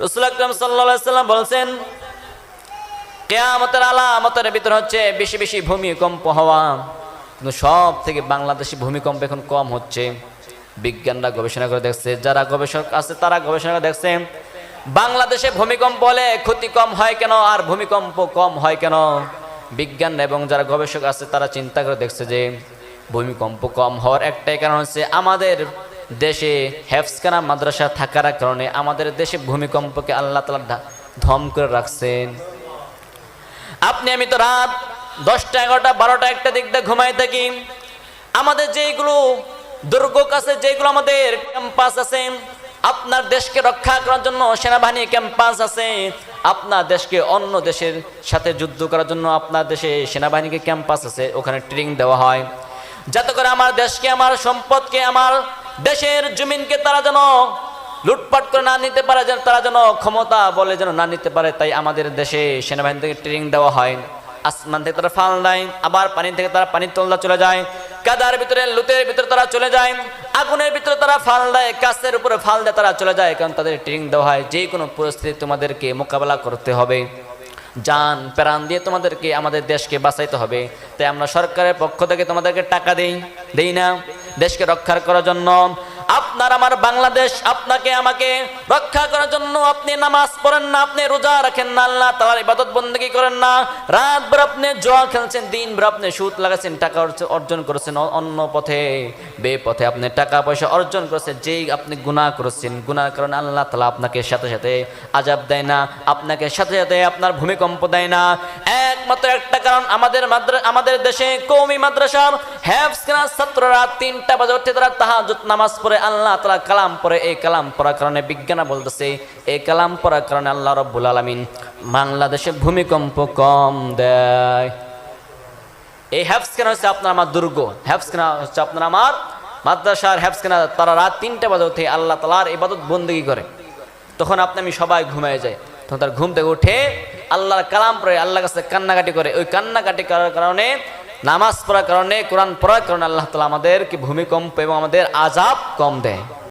রাসূল আকরাম সাল্লাল্লাহু আলাইহি সাল্লাম বলেছেন, কিয়ামতের আলামতের ভিতর হচ্ছে বেশি বেশি ভূমিকম্প হওয়া। কিন্তু সব থেকে বাংলাদেশে ভূমিকম্প এখন কম হচ্ছে। বিজ্ঞানরা গবেষণা করে দেখছে, যারা গবেষক আছে তারা গবেষণা করে দেখছে, বাংলাদেশে ভূমিকম্প হলে ক্ষতি কম হয় কেন আর ভূমিকম্প কম হয় কেন। বিজ্ঞান এবং যারা গবেষক আছে তারা চিন্তা করে দেখছে যে ভূমিকম্প কম হওয়ার একটাই কারণ হচ্ছে আমাদের দেশে হেফজখানা মাদ্রাসা থাকার কারণে আমাদের দেশে ভূমিকম্পকে আল্লাহ তাআলা ধম করে রাখছেন। আপনি আমি তো রাত 10টা 11টা 12টা 1টা দিক দিয়ে ঘুমাই থাকি। আমাদের যেগুলো দুর্যোগ আছে, যেগুলো আমাদের ক্যাম্পাস আছে, আপনার দেশকে রক্ষা করার জন্য সেনাবাহিনী ক্যাম্পাস আছে, আপনার দেশকে অন্য দেশের সাথে যুদ্ধ করার জন্য আপনার দেশে সেনাবাহিনীকে ক্যাম্পাস আছে, ওখানে ট্রেনিং দেওয়া হয় যাতে করে আমার দেশকে, আমার সম্পদকে, আমার দেশের জমিনকে তারা যেন লুটপাট করে না নিতে পারে, যেন তারা যেন ক্ষমতা বলে যেন না নিতে পারে। তাই আমাদের দেশে সেনাবাহিনী থেকে ট্রেনিং দেওয়া হয়। আসমান থেকে তারা ফাল দেয়, আবার পানি থেকে তারা পানির তলদা চলে যায়, কাদার ভিতরে লুতের ভিতরে তারা চলে যায়, আগুনের ভিতরে তারা ফাল দেয়, কাছের উপরে ফাল দেয়, তারা চলে যায়। কারণ তাদের ট্রেনিং দেওয়া হয় যে কোনো পরিস্থিতি তোমাদেরকে মোকাবেলা করতে হবে, জান প্রাণ দিয়ে তোমাদেরকে আমাদের দেশকে বাঁচাইতে হবে। তাই আমরা সরকারের পক্ষ থেকে তোমাদেরকে টাকা দেই না দেশকে রক্ষা করার জন্য। আপনার আমার বাংলাদেশ আপনাকে আমাকে রক্ষা করার জন্য আপনি নামাজ পড়েন না, আপনি রোজা রাখেন না, আল্লাহ তাআলার ইবাদত বন্দেগী করেন না, রাতভর আপনি জুয়া খেলছেন, দিনভর আপনি সুদ লাগাচ্ছেন, টাকা অর্জন করেছেন অন্য পথে বেপথে আপনি টাকা পয়সা অর্জন করেছেন, যেই আপনি গুনাহ করেছেন, গুনাহর কারণে আল্লাহ তাআলা আপনাকে সাথে সাথে আযাব দেয় না, আপনাকে সাথে সাথে আপনার ভূমিকম্প দেয় না। একমাত্র একটা কারণ, আমাদের দেশে কওমি মাদ্রাসার হেফজখানা ছাত্ররা 3টা বাজে উঠে তারা তাহাজ্জুদ নামাজ পড়ে, আল্লাহ তাআলা কালাম পড়ে। এই কালাম পড়ার কারণে বিজ্ঞান বলতেছে এই কালাম পড়ার কারণে আল্লাহ রাব্বুল আলামিন বাংলাদেশে ভূমিকম্প কম দেয়। এই হেফজখানা হচ্ছে আপনার আমার দুর্গ, হেফজখানা হচ্ছে আপনার আমার মাদ্রাসার হেফজখানা। তারা রাত 3টা বাজে উঠে আল্লাহ তাআলার ইবাদত বন্দেগী করে। তখন আপনি আমি সবাই ঘুমিয়ে যাই, তখন তার ঘুম থেকে উঠে আল্লাহর কালাম পড়ে, আল্লাহর কাছে কান্নাকাটি করে। ওই কান্নাকাটি করার কারণে, নামাজ পড়ার কারণে, কোরআন পড়ার কারণে আল্লাহ তাআলা আমাদেরকে ভূমিকম্প এবং আমাদের আযাব কম দেয়।